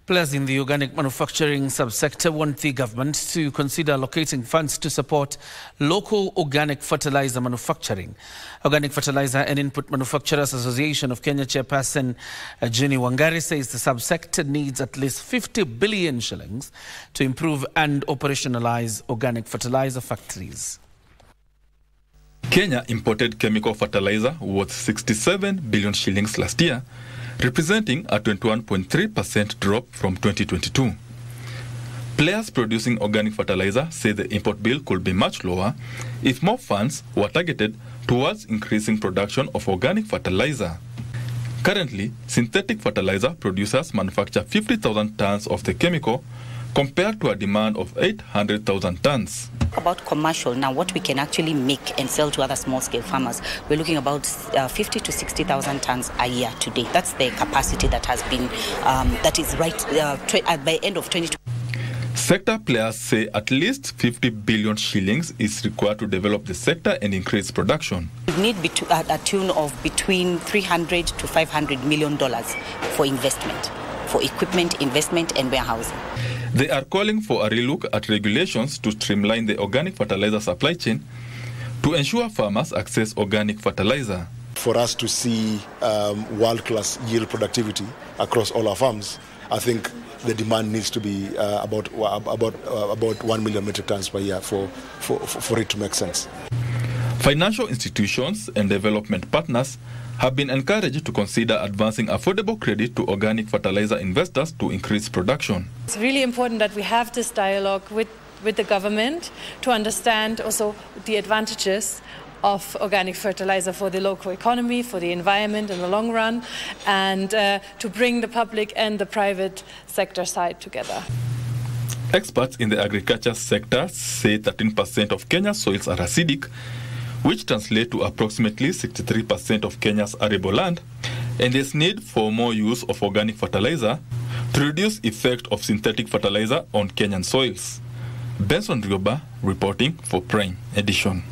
Players in the organic manufacturing subsector want the government to consider allocating funds to support local organic fertilizer manufacturing. Organic Fertilizer and Input Manufacturers Association of Kenya Chairperson Junnie Wangari says the subsector needs at least 50 billion shillings to improve and operationalize organic fertilizer factories. Kenya imported chemical fertilizer worth 67 billion shillings last year, representing a 21.3% drop from 2022. Players producing organic fertilizer say the import bill could be much lower if more funds were targeted towards increasing production of organic fertilizer. Currently, synthetic fertilizer producers manufacture 50,000 tons of the chemical compared to a demand of 800,000 tons. About commercial, now what we can actually make and sell to other small-scale farmers, we're looking about 50 to 60,000 tons a year today. That's the capacity that has been, that is right by end of 2020. Sector players say at least 50 billion shillings is required to develop the sector and increase production. We need a tune of between $300 to $500 million for investment, for equipment, investment and warehousing. They are calling for a relook at regulations to streamline the organic fertilizer supply chain to ensure farmers access organic fertilizer. For us to see world-class yield productivity across all our farms, I think the demand needs to be about 1 million metric tons per year for it to make sense. Financial institutions and development partners have been encouraged to consider advancing affordable credit to organic fertilizer investors to increase production. It's really important that we have this dialogue with the government to understand also the advantages of organic fertilizer for the local economy, for the environment in the long run, and to bring the public and the private sector side together. Experts in the agriculture sector say 13% of Kenya's soils are acidic, which translates to approximately 63% of Kenya's arable land, and there's need for more use of organic fertilizer to reduce effect of synthetic fertilizer on Kenyan soils. Benson Rioba reporting for Prime Edition.